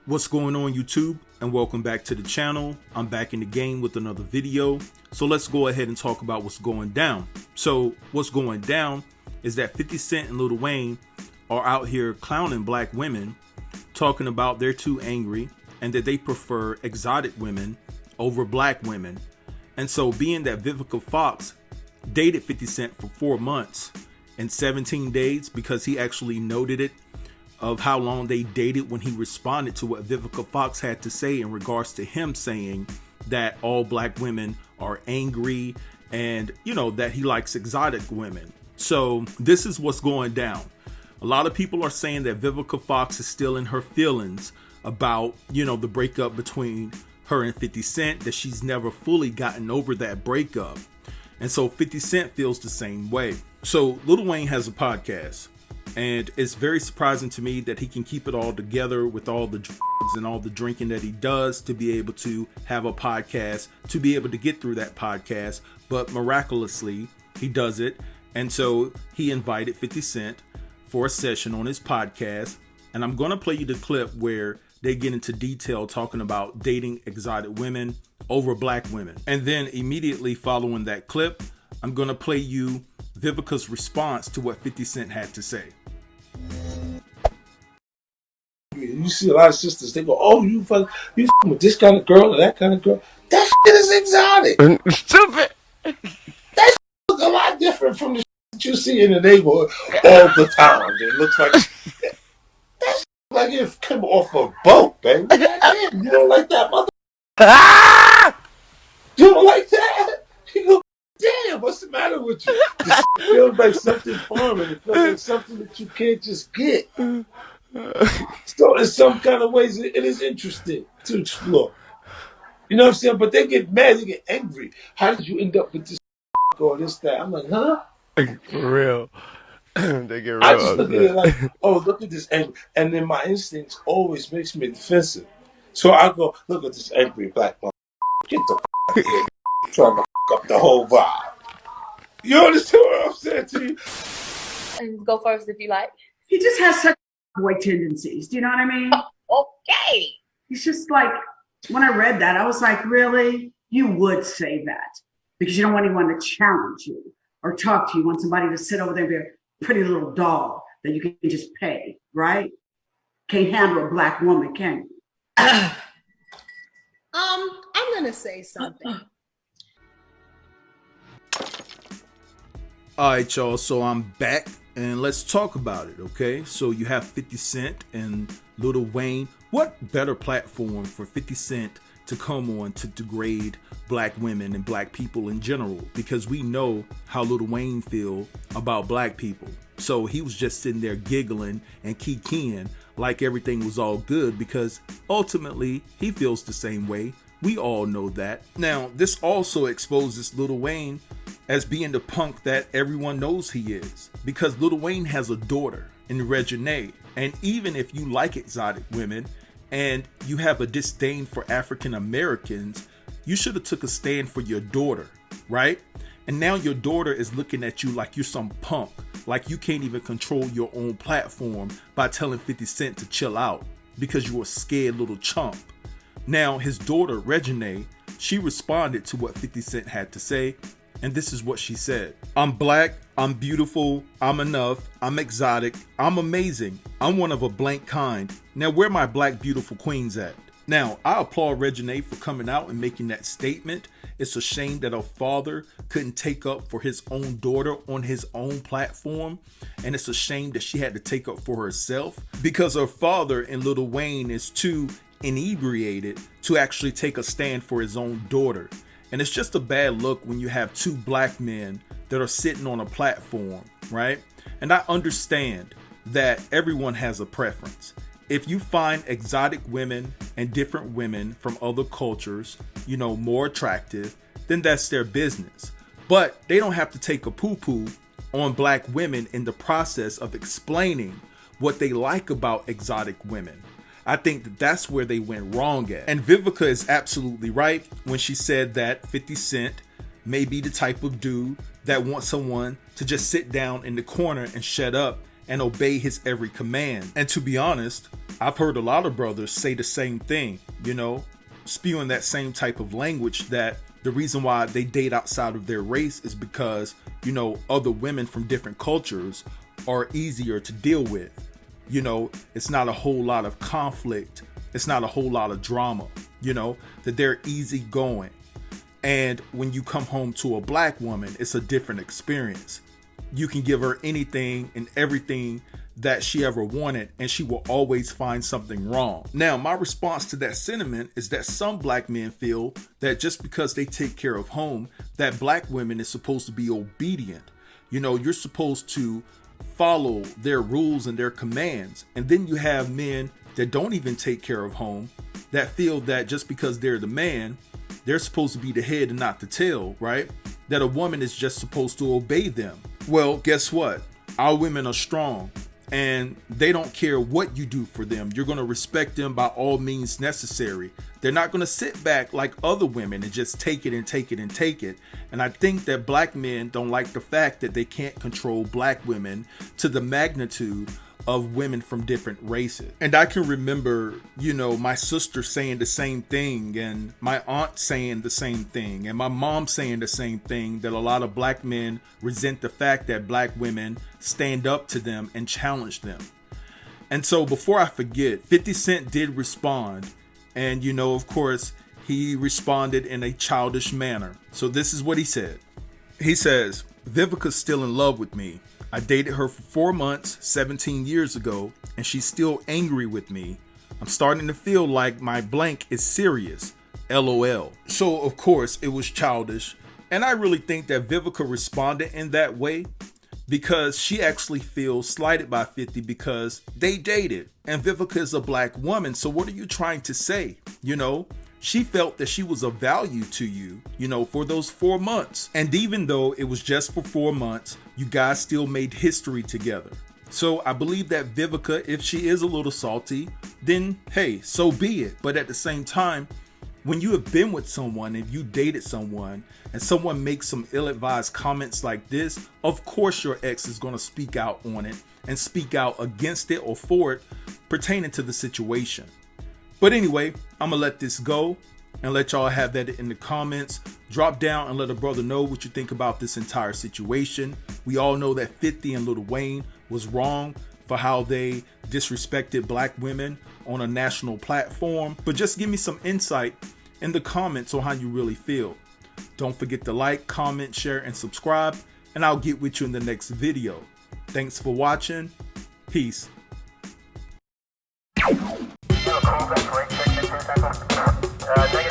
What's going on, YouTube, and welcome back to the channel. I'm back in the game with another video. So let's go ahead and talk about what's going down. So what's going down is that 50 Cent and Lil Wayne are out here clowning black women, talking about they're too angry and that they prefer exotic women over black women. And so being that Vivica Fox dated 50 Cent for 4 months and 17 days, because he actually noted it, of how long they dated when he responded to what Vivica Fox had to say in regards to him saying that all black women are angry and, you know, that he likes exotic women. So this is what's going down. A lot of people are saying that Vivica Fox is still in her feelings about, you know, the breakup between her and 50 Cent, that she's never fully gotten over that breakup. And so 50 Cent feels the same way. So Lil Wayne has a podcast. And it's very surprising to me that he can keep it all together with all the drugs and all the drinking that he does to be able to have a podcast, to be able to get through that podcast. But miraculously, he does it. And so he invited 50 Cent for a session on his podcast. And I'm going to play you the clip where they get into detail talking about dating exotic women over black women. And then immediately following that clip, I'm going to play you Vivica's response to what 50 Cent had to say. You see a lot of sisters, they go, "Oh, you fucking with this kind of girl or that kind of girl." That shit is exotic. Stupid. That shit looks a lot different from the shit that you see in the neighborhood all the time. It looks like that shit like it came off a boat, baby. Goddamn, you don't like that, mother? You don't like that? You go, damn, what's the matter with you? This feels like something foreign. It feels like something that you can't just get. So in some kind of ways, it is interesting to explore. You know what I'm saying? But they get mad, they get angry. How did you end up with this or this, that? I'm like, huh? For real. They get real. I just look at it like, oh, look at this angry. And then my instincts always makes me defensive. So I go, look at this angry black man. Get the out of here. Trying to up the whole vibe. You understand what I'm saying to you? And go first if you like. He just has such boy tendencies. Do you know what I mean? Okay. He's just like, when I read that, I was like, really? You would say that because you don't want anyone to challenge you or talk to you. You want somebody to sit over there and be a pretty little doll that you can just pay, right? Can't handle a black woman, can you? I'm gonna say something. All right, y'all. So I'm back and let's talk about it. Okay. So you have 50 Cent and Lil Wayne. What better platform for 50 Cent to come on to degrade black women and black people in general? Because we know how Lil Wayne feel about black people. So he was just sitting there giggling and kikiing like everything was all good, because ultimately he feels the same way. We all know that. Now, this also exposes Lil Wayne as being the punk that everyone knows he is, because Lil Wayne has a daughter in Reginae. And even if you like exotic women and you have a disdain for African Americans, you should have took a stand for your daughter, right? And now your daughter is looking at you like you're some punk, like you can't even control your own platform by telling 50 Cent to chill out because you're a scared little chump. Now his daughter, Reginae, she responded to what 50 Cent had to say, and this is what she said. "I'm black, I'm beautiful, I'm enough, I'm exotic, I'm amazing, I'm one of a blank kind. Now where my black beautiful queens at?" Now, I applaud Reginae for coming out and making that statement. It's a shame that her father couldn't take up for his own daughter on his own platform. And it's a shame that she had to take up for herself, because her father and Lil Wayne is too inebriated to actually take a stand for his own daughter. And it's just a bad look when you have two black men that are sitting on a platform, right? And I understand that everyone has a preference. If you find exotic women and different women from other cultures, you know, more attractive, then that's their business. But they don't have to take a poo-poo on black women in the process of explaining what they like about exotic women. I think that that's where they went wrong at. And Vivica is absolutely right when she said that 50 Cent may be the type of dude that wants someone to just sit down in the corner and shut up and obey his every command. And to be honest, I've heard a lot of brothers say the same thing, spewing that same type of language, that the reason why they date outside of their race is because, other women from different cultures are easier to deal with. It's not a whole lot of conflict. It's not a whole lot of drama, that they're easygoing. And when you come home to a black woman, it's a different experience. You can give her anything and everything that she ever wanted, and she will always find something wrong. Now, my response to that sentiment is that some black men feel that just because they take care of home, that black women is supposed to be obedient. You're supposed to follow their rules and their commands. And then you have men that don't even take care of home, that feel that just because they're the man, they're supposed to be the head and not the tail, right? That a woman is just supposed to obey them. Well, guess what? Our women are strong, and they don't care what you do for them. You're going to respect them by all means necessary. They're not going to sit back like other women and just take it and take it and take it. And I think that black men don't like the fact that they can't control black women to the magnitude of women from different races. And I can remember, my sister saying the same thing, and my aunt saying the same thing, and my mom saying the same thing, that a lot of black men resent the fact that black women stand up to them and challenge them. And so before I forget, 50 Cent did respond. And, of course, he responded in a childish manner. So this is what he said. He says, "Vivica's still in love with me. I dated her for 4 months 17 years ago, and she's still angry with me. I'm starting to feel like my blank is serious. LOL." So, of course, it was childish. And I really think that Vivica responded in that way because she actually feels slighted by 50 because they dated. And Vivica is a black woman. So what are you trying to say? She felt that she was of value to you, for those 4 months. And even though it was just for 4 months, you guys still made history together. So I believe that Vivica, if she is a little salty, then hey, so be it. But at the same time, when you have been with someone and you dated someone and someone makes some ill-advised comments like this, of course your ex is going to speak out on it and speak out against it or for it pertaining to the situation. But anyway, I'm going to let this go and let y'all have that in the comments. Drop down and let a brother know what you think about this entire situation. We all know that 50 and Lil Wayne was wrong for how they disrespected black women on a national platform. But just give me some insight in the comments on how you really feel. Don't forget to like, comment, share, and subscribe. And I'll get with you in the next video. Thanks for watching. Peace. Thank